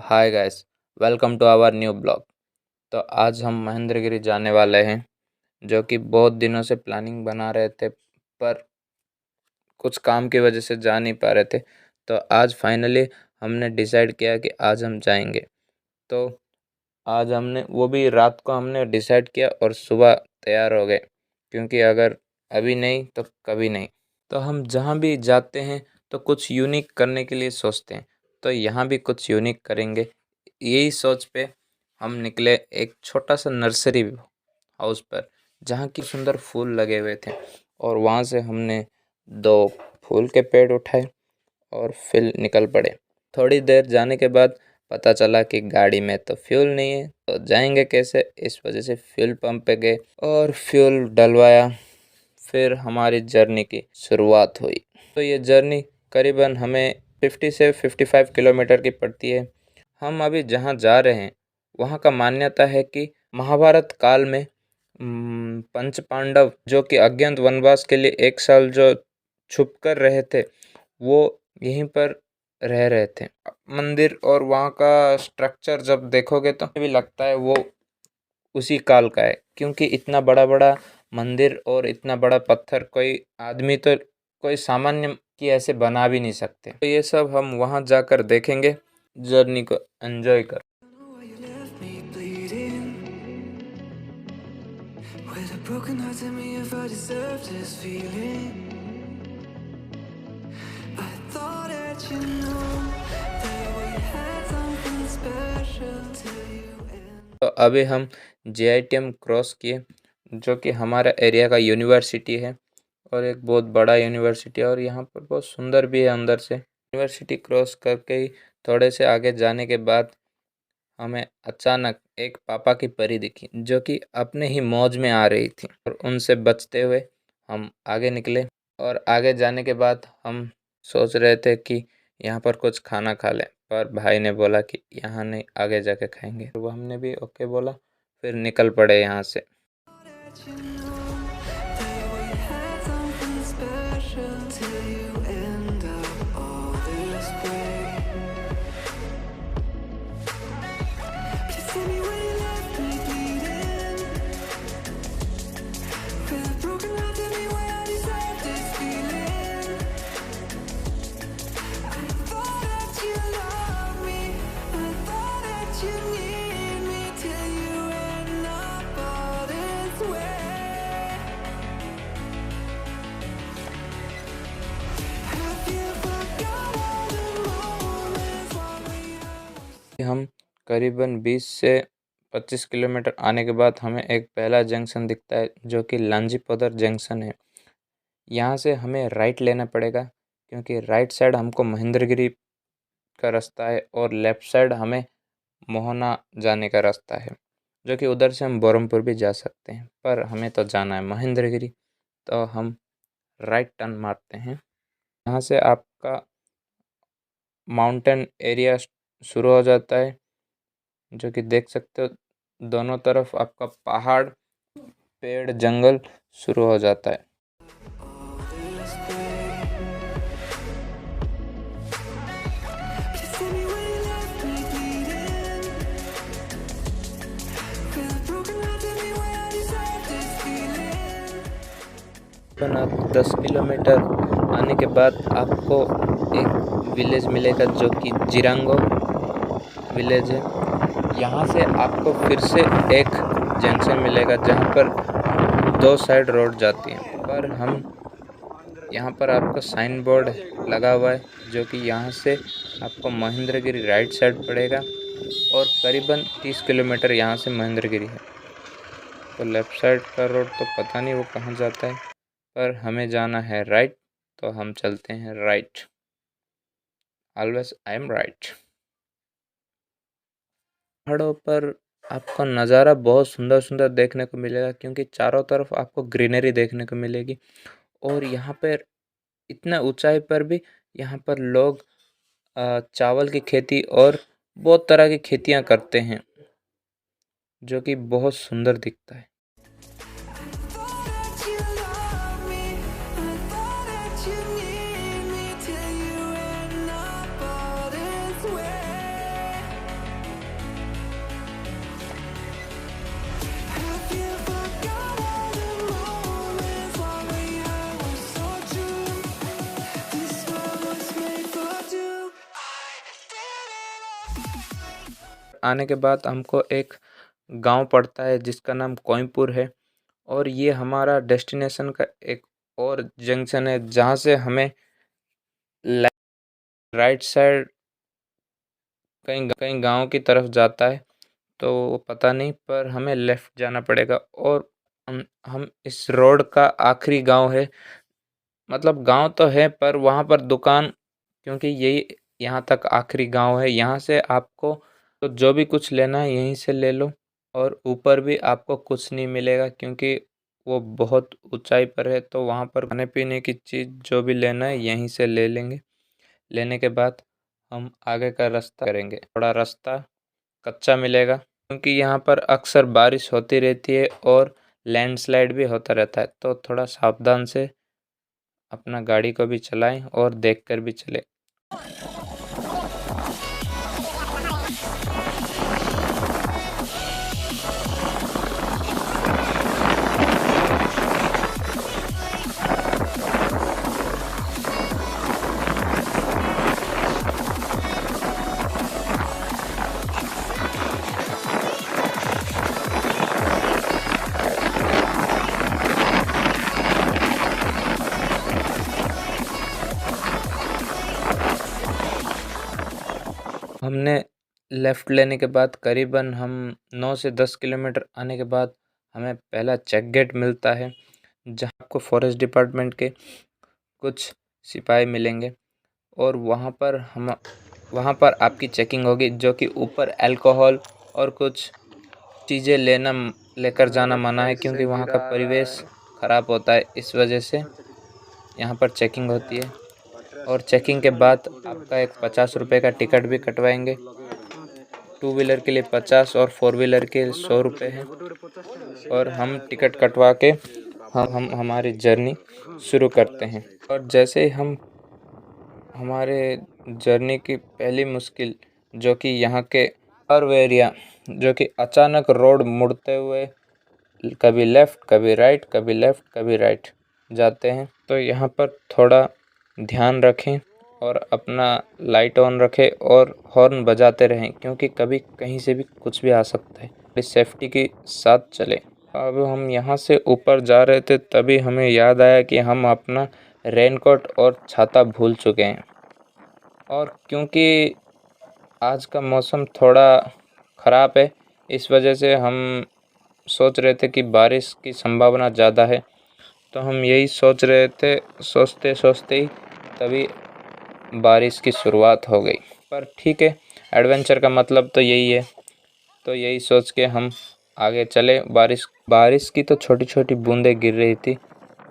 Hi guys, welcome to our new blog. तो आज हम महेंद्रगिरी जाने वाले हैं, जो कि बहुत दिनों से प्लानिंग बना रहे थे, पर कुछ काम की वजह से जा नहीं पा रहे थे। तो आज फाइनली हमने डिसाइड किया कि आज हम जाएंगे। तो आज हमने वो भी रात को हमने डिसाइड किया और सुबह तैयार हो गए, क्योंकि अगर अभी नहीं तो कभी नहीं। तो हम जहाँ भी जाते हैं तो कुछ यूनिक करने के लिए सोचते हैं, तो यहाँ भी कुछ यूनिक करेंगे। यही सोच पे हम निकले एक छोटा सा नर्सरी हाउस पर, जहाँ की सुंदर फूल लगे हुए थे, और वहाँ से हमने 2 फूल के पेड़ उठाए और फिर निकल पड़े। थोड़ी देर जाने के बाद पता चला कि गाड़ी में तो फ्यूल नहीं है, तो जाएंगे कैसे। इस वजह से फ्यूल पंप पे गए और फ्यूल डलवाया। फिर हमारी जर्नी की शुरुआत हुई। तो ये जर्नी करीबन हमें 50 से 55 किलोमीटर की पड़ती है। हम अभी जहाँ जा रहे हैं वहाँ का मान्यता है कि महाभारत काल में पंच पांडव जो कि अज्ञात वनवास के लिए 1 साल जो छुप कर रहे थे, वो यहीं पर रह रहे थे। मंदिर और वहाँ का स्ट्रक्चर जब देखोगे तो भी लगता है वो उसी काल का है, क्योंकि इतना बड़ा बड़ा मंदिर और इतना बड़ा पत्थर कोई आदमी तो कोई सामान्य की ऐसे बना भी नहीं सकते। तो ये सब हम वहाँ जाकर देखेंगे, जर्नी को एंजॉय कर। तो अभी हम JITM क्रॉस किए, जो कि हमारा एरिया का यूनिवर्सिटी है और एक बहुत बड़ा यूनिवर्सिटी है, और यहाँ पर बहुत सुंदर भी है अंदर से। यूनिवर्सिटी क्रॉस करके ही थोड़े से आगे जाने के बाद हमें अचानक एक पापा की परी दिखी, जो कि अपने ही मौज में आ रही थी, और उनसे बचते हुए हम आगे निकले। और आगे जाने के बाद हम सोच रहे थे कि यहाँ पर कुछ खाना खा लें, पर भाई ने बोला कि यहाँ नहीं, आगे जाके खाएंगे। वो हमने भी ओके बोला, फिर निकल पड़े यहाँ से। हम करीबन 20 से 25 किलोमीटर आने के बाद हमें एक पहला जंक्शन दिखता है, जो कि लांजीपोदर जंक्शन है। यहाँ से हमें राइट लेना पड़ेगा, क्योंकि राइट साइड हमको महेंद्रगिरी का रास्ता है और लेफ़्ट साइड हमें मोहना जाने का रास्ता है, जो कि उधर से हम बरहमपुर भी जा सकते हैं, पर हमें तो जाना है महेंद्रगिरी। तो हम राइट टर्न मारते हैं। यहाँ से आपका माउंटेन एरिया शुरू हो जाता है, जो कि देख सकते हो दोनों तरफ आपका पहाड़, पेड़, जंगल शुरू हो जाता है। आप 10 किलोमीटर आने के बाद आपको एक विलेज मिलेगा, जो कि जिरांगो विलेज है। यहाँ से आपको फिर से एक जंक्शन मिलेगा, जहाँ पर 2 साइड रोड जाती हैं, पर हम यहाँ पर आपको साइन बोर्ड लगा हुआ है, जो कि यहाँ से आपको महेंद्रगिरी राइट साइड पड़ेगा, और करीबन 30 किलोमीटर यहाँ से महेंद्रगिरी है। तो लेफ़्ट साइड का रोड तो पता नहीं वो कहाँ जाता है, पर हमें जाना है राइट, तो हम चलते हैं right. Always I am right. पहाड़ों पर आपको नज़ारा बहुत सुंदर सुंदर देखने को मिलेगा, क्योंकि चारों तरफ आपको ग्रीनरी देखने को मिलेगी। और यहाँ पर इतना ऊंचाई पर भी यहाँ पर लोग चावल की खेती और बहुत तरह की खेतियाँ करते हैं, जो कि बहुत सुंदर दिखता है। आने के बाद हमको एक गांव पड़ता है जिसका नाम कोइमपुर है, और ये हमारा डेस्टिनेशन का एक और जंक्शन है जहाँ से हमें राइट साइड कहीं कहीं गांव की तरफ जाता है, तो वो पता नहीं, पर हमें लेफ्ट जाना पड़ेगा। और हम इस रोड का आखिरी गांव है, मतलब गांव तो है पर वहाँ पर दुकान, क्योंकि यही यहाँ तक आखिरी गांव है। यहाँ से आपको तो जो भी कुछ लेना है यहीं से ले लो, और ऊपर भी आपको कुछ नहीं मिलेगा क्योंकि वो बहुत ऊंचाई पर है। तो वहाँ पर खाने पीने की चीज़ जो भी लेना है यहीं से ले लेंगे। लेने के बाद हम आगे का रास्ता करेंगे। थोड़ा रास्ता कच्चा मिलेगा क्योंकि यहाँ पर अक्सर बारिश होती रहती है और लैंडस्लाइड भी होता रहता है, तो थोड़ा सावधान से अपना गाड़ी को भी चलाएं और देखकर भी चलें। हमने लेफ़्ट लेने के बाद करीबन हम 9 से 10 किलोमीटर आने के बाद हमें पहला चेक गेट मिलता है, जहाँ आपको फॉरेस्ट डिपार्टमेंट के कुछ सिपाही मिलेंगे, और वहाँ पर आपकी चेकिंग होगी, जो कि ऊपर अल्कोहल और कुछ चीज़ें लेकर जाना मना है क्योंकि वहाँ का परिवेश ख़राब होता है। इस वजह से यहाँ पर चेकिंग होती है, और चेकिंग के बाद आपका एक 50 रुपये का टिकट भी कटवाएंगे। 2 व्हीलर के लिए 50 और 4 व्हीलर के 100 रुपये है। और हम टिकट कटवा के हम हमारी जर्नी शुरू करते हैं। और जैसे ही हम हमारे जर्नी की पहली मुश्किल, जो कि यहाँ के कर्व एरिया, जो कि अचानक रोड मुड़ते हुए कभी लेफ़्ट कभी राइट कभी लेफ़्ट कभी राइट जाते हैं, तो यहाँ पर थोड़ा ध्यान रखें और अपना लाइट ऑन रखें और हॉर्न बजाते रहें क्योंकि कभी कहीं से भी कुछ भी आ सकता है। इस सेफ्टी के साथ चलें। अब हम यहाँ से ऊपर जा रहे थे तभी हमें याद आया कि हम अपना रेनकोट और छाता भूल चुके हैं, और क्योंकि आज का मौसम थोड़ा ख़राब है, इस वजह से हम सोच रहे थे कि बारिश की संभावना ज़्यादा है, तो हम यही सोच रहे थे। सोचते सोचते ही तभी बारिश की शुरुआत हो गई। पर ठीक है, एडवेंचर का मतलब तो यही है, तो यही सोच के हम आगे चले। बारिश की तो छोटी छोटी बूंदें गिर रही थी,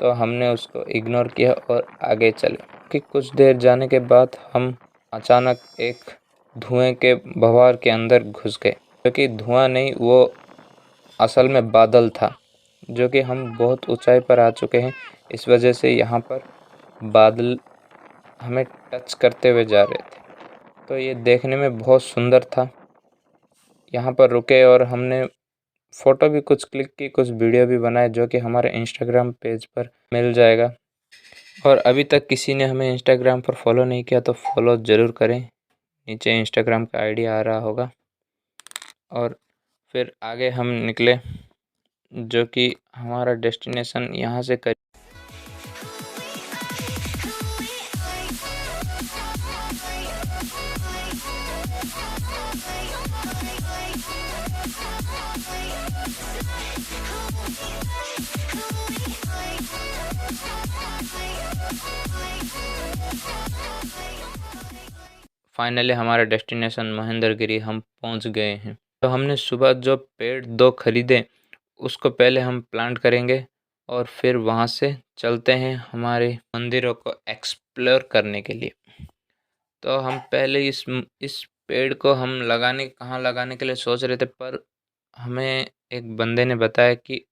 तो हमने उसको इग्नोर किया और आगे चले। कि कुछ देर जाने के बाद हम अचानक एक धुएं के बवार के अंदर घुस गए, क्योंकि धुआं नहीं, वो असल में बादल था, जो कि हम बहुत ऊंचाई पर आ चुके हैं। इस वजह से यहाँ पर बादल हमें टच करते हुए जा रहे थे, तो ये देखने में बहुत सुंदर था। यहाँ पर रुके और हमने फ़ोटो भी कुछ क्लिक की, कुछ वीडियो भी बनाए, जो कि हमारे इंस्टाग्राम पेज पर मिल जाएगा। और अभी तक किसी ने हमें इंस्टाग्राम पर फॉलो नहीं किया तो फॉलो ज़रूर करें, नीचे इंस्टाग्राम का आईडी आ रहा होगा। और फिर आगे हम निकले, जो कि हमारा डेस्टिनेशन यहाँ से फाइनली हमारा डेस्टिनेशन महेंद्रगिरी हम पहुंच गए हैं। तो हमने सुबह जो पेड़ 2 खरीदे उसको पहले हम प्लांट करेंगे, और फिर वहाँ से चलते हैं हमारे मंदिरों को एक्सप्लोर करने के लिए। तो हम पहले इस पेड़ को हम कहाँ लगाने के लिए सोच रहे थे, पर हमें एक बंदे ने बताया कि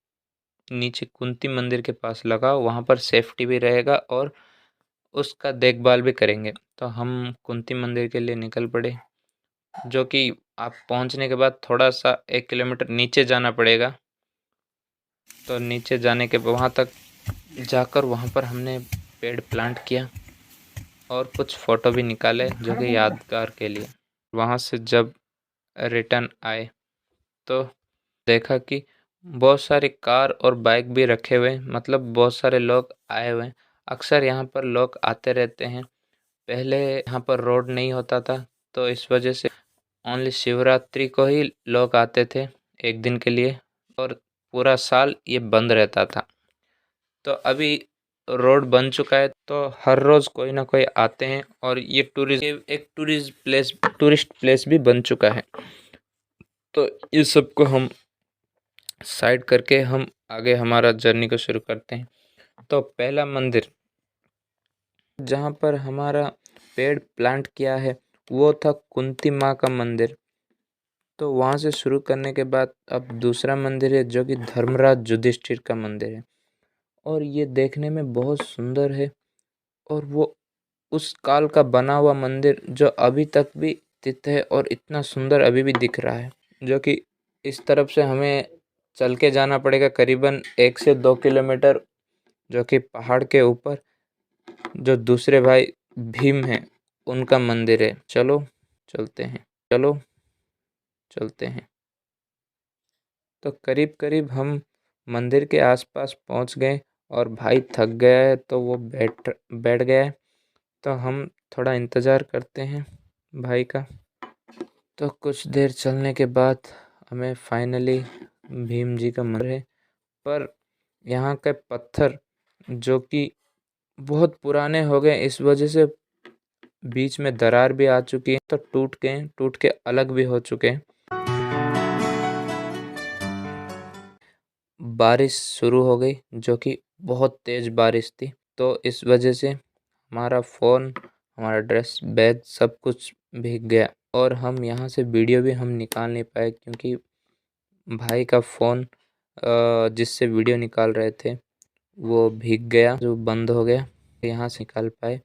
नीचे कुंती मंदिर के पास लगाओ, वहाँ पर सेफ्टी भी रहेगा और उसका देखभाल भी करेंगे। तो हम कुंती मंदिर के लिए निकल पड़े, जो कि आप पहुँचने के बाद थोड़ा सा 1 किलोमीटर नीचे जाना पड़ेगा। तो नीचे जाने के वहाँ तक जाकर वहाँ पर हमने पेड़ प्लांट किया और कुछ फ़ोटो भी निकाले, जो कि यादगार के लिए। वहाँ से जब रिटर्न आए तो देखा कि बहुत सारी कार और बाइक भी रखे हुए, मतलब बहुत सारे लोग आए हुए हैं। अक्सर यहाँ पर लोग आते रहते हैं। पहले यहाँ पर रोड नहीं होता था, तो इस वजह से ओनली शिवरात्रि को ही लोग आते थे एक दिन के लिए, और पूरा साल ये बंद रहता था। तो अभी रोड बन चुका है, तो हर रोज कोई ना कोई आते हैं, और ये टूरिस्ट प्लेस भी बन चुका है। तो इस सब को हम साइड करके हम आगे हमारा जर्नी को शुरू करते हैं। तो पहला मंदिर जहाँ पर हमारा पेड़ प्लांट किया है वो था कुंती माँ का मंदिर। तो वहाँ से शुरू करने के बाद अब दूसरा मंदिर है जो कि धर्मराज युधिष्ठिर का मंदिर है, और ये देखने में बहुत सुंदर है। और वो उस काल का बना हुआ मंदिर जो अभी तक भी स्थित है और इतना सुंदर अभी भी दिख रहा है, जो कि इस तरफ से हमें चल के जाना पड़ेगा करीबन 1 से 2 किलोमीटर, जो कि पहाड़ के ऊपर जो दूसरे भाई भीम हैं उनका मंदिर है। चलो चलते हैं, चलो चलते हैं। तो करीब करीब हम मंदिर के आसपास पहुंच गए, और भाई थक गया है तो वो बैठ बैठ गया है। तो हम थोड़ा इंतज़ार करते हैं भाई का। तो कुछ देर चलने के बाद हमें फाइनली भीम जी का मंदिर है, पर यहाँ के पत्थर जो कि बहुत पुराने हो गए, इस वजह से बीच में दरार भी आ चुकी है, तो टूट के अलग भी हो चुके हैं। बारिश शुरू हो गई, जो कि बहुत तेज़ बारिश थी, तो इस वजह से हमारा फ़ोन, हमारा ड्रेस बैग सब कुछ भीग गया, और हम यहाँ से वीडियो भी हम निकाल नहीं पाए, क्योंकि भाई का फ़ोन जिससे वीडियो निकाल रहे थे वो भीग गया, जो बंद हो गया। यहाँ से निकाल पाए,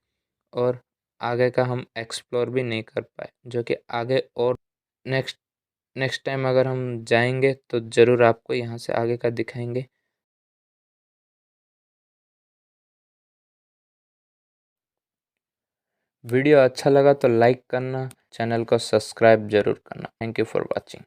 और आगे का हम एक्सप्लोर भी नहीं कर पाए, जो कि आगे और नेक्स्ट नेक्स्ट टाइम अगर हम जाएंगे तो ज़रूर आपको यहाँ से आगे का दिखाएंगे। वीडियो अच्छा लगा तो लाइक करना, चैनल को सब्सक्राइब जरूर करना। Thank you for watching.